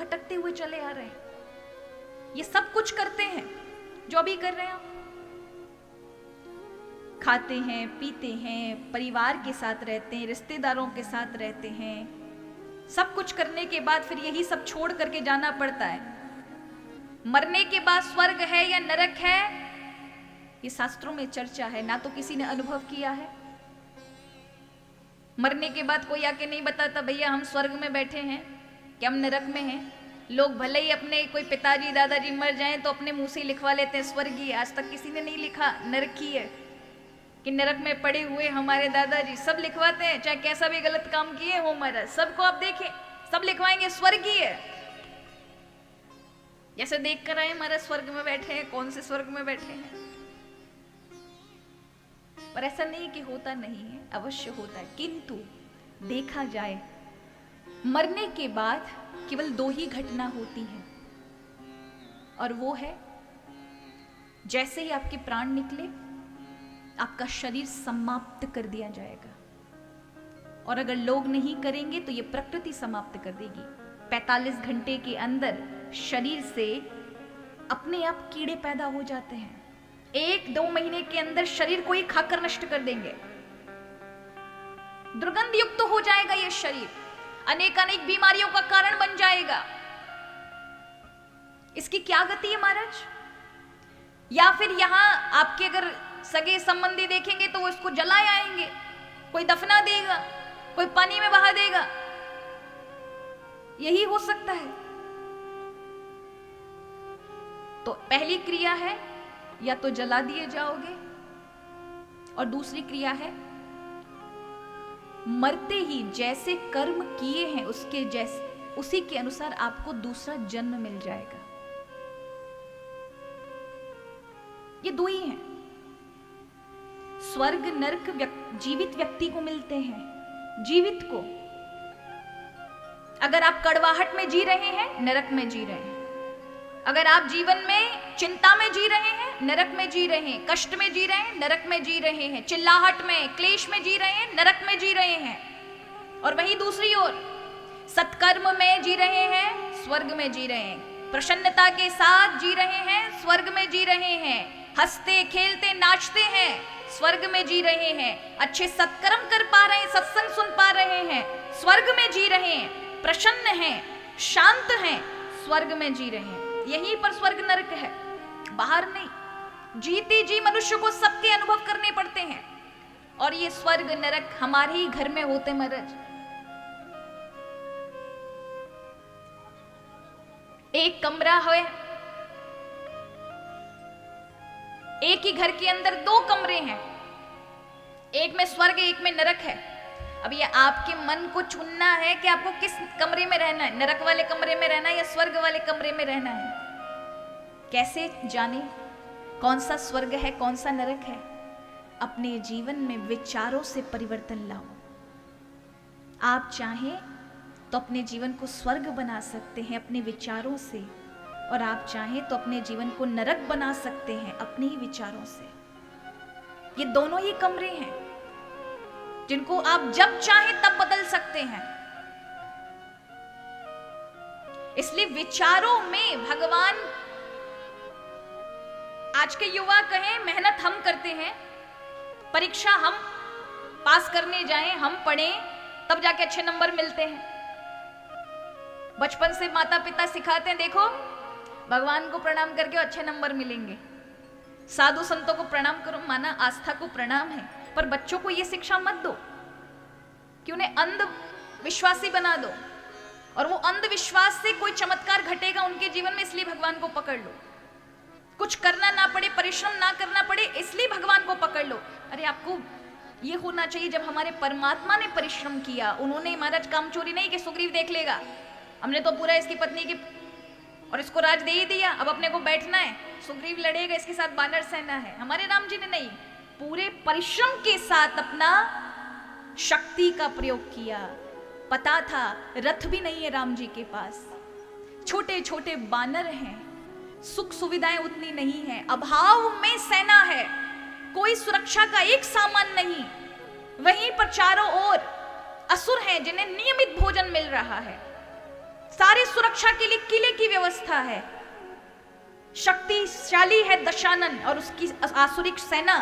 भटकते हुए चले आ रहे हैं। ये सब कुछ करते हैं जो अभी कर रहे हैं आप। खाते हैं, पीते हैं, परिवार के साथ रहते हैं, रिश्तेदारों के साथ रहते हैं। सब कुछ करने के बाद फिर यही सब छोड़ करके जाना पड़ता है। मरने के बाद स्वर्ग है या नरक है, ये शास्त्रों में चर्चा है, ना तो किसी ने अनुभव किया है। मरने के बाद कोई आके नहीं बताता भैया हम स्वर्ग में बैठे हैं कि हम नरक में हैं। लोग भले ही अपने कोई पिताजी दादाजी मर जाएं तो अपने मुंह से लिखवा लेते हैं स्वर्गीय। आज तक किसी ने नहीं लिखा नरकीय, कि नरक में पड़े हुए हमारे दादाजी। सब लिखवाते हैं, चाहे कैसा भी गलत काम किए हो महाराज, सबको आप देखें, सब लिखवाएंगे स्वर्गीय। जैसे देख कर आए महाराज स्वर्ग में बैठे हैं, कौन से स्वर्ग में बैठे हैं। पर ऐसा नहीं कि होता नहीं है, अवश्य होता है। किंतु देखा जाए मरने के बाद केवल 2 ही घटना होती है, और वो है जैसे ही आपके प्राण निकले आपका शरीर समाप्त कर दिया जाएगा। और अगर लोग नहीं करेंगे तो ये प्रकृति समाप्त कर देगी। 45 घंटे के अंदर शरीर से अपने आप कीड़े पैदा हो जाते हैं। 1-2 महीने के अंदर शरीर को ही खाकर नष्ट कर देंगे। दुर्गंध युक्त तो हो जाएगा ये शरीर, अनेक बीमारियों का कारण बन जाएगा। इसकी क्या गति है महाराज? या फिर यहां आपके अगर सगे संबंधी देखेंगे तो वो इसको जलाए आएंगे, कोई दफना देगा, कोई पानी में बहा देगा। यही हो सकता है। तो पहली क्रिया है या तो जला दिए जाओगे, और दूसरी क्रिया है मरते ही जैसे कर्म किए हैं उसके जैसे उसी के अनुसार आपको दूसरा जन्म मिल जाएगा। ये 2 ही हैं। स्वर्ग नरक जीवित व्यक्ति को मिलते हैं, जीवित को। अगर आप कड़वाहट में जी रहे हैं, नरक में जी रहे हैं। अगर आप जीवन में चिंता में जी रहे हैं, नरक में जी रहे हैं। कष्ट में जी रहे हैं, नरक में जी रहे हैं। चिल्लाहट में, क्लेश में जी रहे हैं, नरक में जी रहे हैं। और वहीं दूसरी ओर सत्कर्म में जी रहे हैं, स्वर्ग में जी रहे हैं। प्रसन्नता के साथ जी रहे हैं, स्वर्ग में जी रहे हैं। हंसते खेलते नाचते हैं, स्वर्ग में जी रहे हैं। अच्छे सत्कर्म कर पा रहे हैं, सत्संग सुन पा रहे हैं, स्वर्ग में जी रहे हैं। प्रसन्न हैं, शांत हैं, स्वर्ग में जी रहे हैं। यहीं पर स्वर्ग नरक है, बाहर नहीं। जीते जी मनुष्य को सबके अनुभव करने पड़ते हैं। और ये स्वर्ग नरक हमारे ही घर में होते महाराज। एक कमरा है, एक ही घर के अंदर 2 कमरे हैं, एक में स्वर्ग एक में नरक है। अब ये आपके मन को चुनना है कि आपको किस कमरे में रहना है, नरक वाले कमरे में रहना है या स्वर्ग वाले कमरे में रहना है। कैसे जाने कौन सा स्वर्ग है कौन सा नरक है? अपने जीवन में विचारों से परिवर्तन लाओ। आप चाहें तो अपने जीवन को स्वर्ग बना सकते हैं अपने विचारों से, और आप चाहें तो अपने जीवन को नरक बना सकते हैं अपने ही विचारों से। ये दोनों ही कमरे हैं जिनको आप जब चाहें तब बदल सकते हैं। इसलिए विचारों में भगवान, आज के युवा कहें मेहनत हम करते हैं, परीक्षा हम पास करने जाएं, हम पढ़ें, तब जाके अच्छे नंबर मिलते हैं। बचपन से माता पिता सिखाते हैं, देखो भगवान को प्रणाम करके अच्छे नंबर मिलेंगे, साधु संतों को प्रणाम करो, माना आस्था को प्रणाम है। पर बच्चों को यह शिक्षा मत दो कि उन्हें अंधविश्वासी बना दो, और वो अंधविश्वास से कोई चमत्कार घटेगा उनके जीवन में, इसलिए भगवान को पकड़ लो। कुछ करना ना पड़े, परिश्रम ना करना पड़े, इसलिए भगवान को पकड़ लो। अरे आपको ये होना चाहिए, जब हमारे परमात्मा ने परिश्रम किया, उन्होंने महाराज काम चोरी नहीं कि सुग्रीव देख लेगा, हमने तो पूरा इसकी पत्नी की और इसको राज दे ही दिया, अब अपने को बैठना है, सुग्रीव लड़ेगा, इसके साथ वानर सेना है। हमारे राम जी ने नहीं, पूरे परिश्रम के साथ अपना शक्ति का प्रयोग किया। पता था रथ भी नहीं है राम जी के पास, छोटे छोटे बानर हैं, सुख सुविधाएं उतनी नहीं है, अभाव में सेना है, कोई सुरक्षा का एक सामान नहीं। वहीं पर चारों ओर असुर हैं जिन्हें नियमित भोजन मिल रहा है, सारे सुरक्षा के लिए किले की व्यवस्था है, शक्तिशाली है दशानन और उसकी आसुरिक सेना,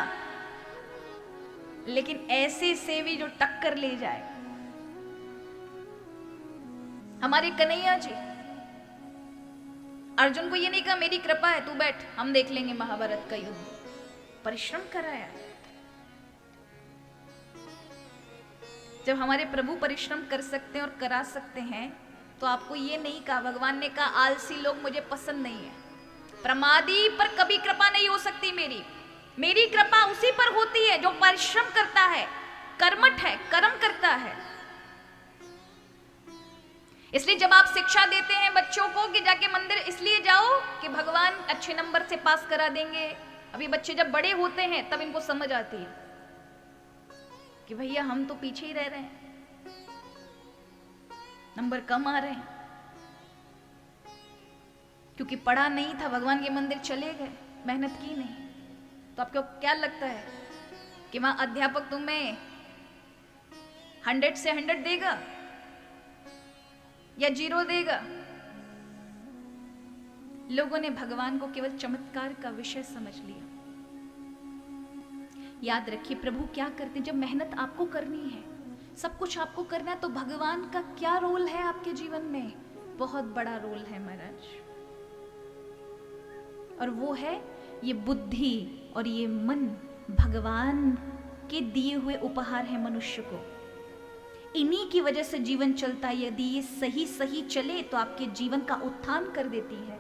लेकिन ऐसे से भी जो टक्कर ले जाए। हमारे कन्हैया जी अर्जुन को ये नहीं कहा मेरी कृपा है तू बैठ हम देख लेंगे महाभारत का युद्ध, परिश्रम कराया। जब हमारे प्रभु परिश्रम कर सकते हैं और करा सकते हैं तो आपको ये नहीं कहा, भगवान ने कहा आलसी लोग मुझे पसंद नहीं है, प्रमादी पर कभी कृपा नहीं हो सकती मेरी कृपा उसी पर होती है जो परिश्रम करता है, कर्मठ है, कर्म करता है। इसलिए जब आप शिक्षा देते हैं बच्चों को कि जाके मंदिर इसलिए जाओ कि भगवान अच्छे नंबर से पास करा देंगे, अभी बच्चे जब बड़े होते हैं तब इनको समझ आती है कि भैया हम तो पीछे ही रह रहे हैं, नंबर कम आ रहे हैं, क्योंकि पढ़ा नहीं था, भगवान के मंदिर चले गए, मेहनत की नहीं। तो आपको क्या लगता है कि वहां अध्यापक तुम्हें 100 से 100 देगा या 0 देगा? लोगों ने भगवान को केवल चमत्कार का विषय समझ लिया। याद रखिए प्रभु क्या करते हैं, जब मेहनत आपको करनी है, सब कुछ आपको करना है, तो भगवान का क्या रोल है आपके जीवन में? बहुत बड़ा रोल है महाराज, और वो है ये बुद्धि और ये मन भगवान के दिए हुए उपहार है मनुष्य को। इन्हीं की वजह से जीवन चलता है। यदि ये सही सही चले तो आपके जीवन का उत्थान कर देती है,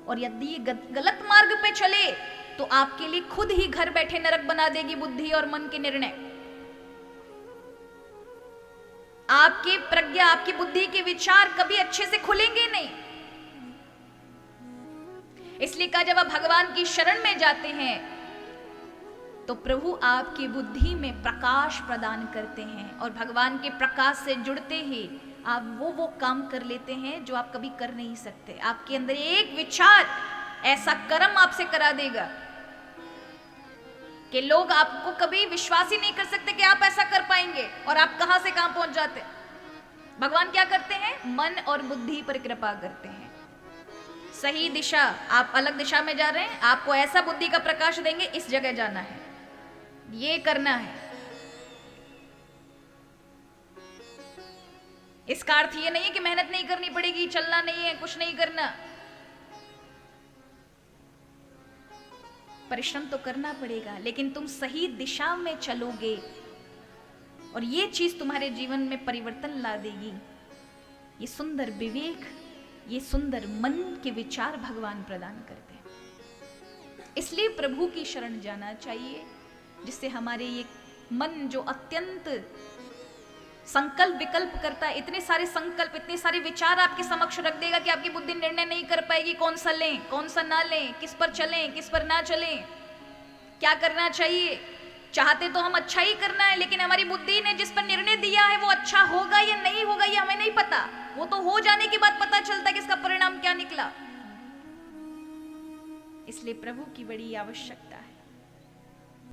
और यदि ये गलत मार्ग पे चले तो आपके लिए खुद ही घर बैठे नरक बना देगी बुद्धि और मन के निर्णय। आपकी प्रज्ञा, आपकी बुद्धि के विचार कभी अच्छे से खुलेंगे नहीं। इसलिए कहा जब आप भगवान की शरण में जाते हैं तो प्रभु आपकी बुद्धि में प्रकाश प्रदान करते हैं, और भगवान के प्रकाश से जुड़ते ही आप वो काम कर लेते हैं जो आप कभी कर नहीं सकते। आपके अंदर एक विचार ऐसा कर्म आपसे करा देगा कि लोग आपको कभी विश्वास ही नहीं कर सकते कि आप ऐसा कर पाएंगे, और आप कहां से कहां पहुंच जाते। भगवान क्या करते हैं? मन और बुद्धि पर कृपा करते हैं। सही दिशा, आप अलग दिशा में जा रहे हैं, आपको ऐसा बुद्धि का प्रकाश देंगे, इस जगह जाना है, ये करना है। इसका अर्थ ये नहीं है कि मेहनत नहीं करनी पड़ेगी, चलना नहीं है, कुछ नहीं करना। परिश्रम तो करना पड़ेगा, लेकिन तुम सही दिशा में चलोगे और ये चीज तुम्हारे जीवन में परिवर्तन ला देगी। ये सुंदर विवेक, ये सुंदर मन के विचार भगवान प्रदान करते हैं। इसलिए प्रभु की शरण जाना चाहिए, जिससे हमारे ये मन जो अत्यंत संकल्प विकल्प करता है, इतने सारे संकल्प, इतने सारे विचार आपके समक्ष रख देगा कि आपकी बुद्धि निर्णय नहीं कर पाएगी कौन सा लें, कौन सा ना लें, किस पर चलें, किस पर ना चलें, क्या करना चाहिए। चाहते तो हम अच्छा ही करना है, लेकिन हमारी बुद्धि ने जिस पर निर्णय दिया है वो अच्छा होगा या नहीं होगा ये हमें नहीं पता। वो तो हो जाने के बाद पता चलता है कि इसका परिणाम क्या निकला। इसलिए प्रभु की बड़ी आवश्यकता है।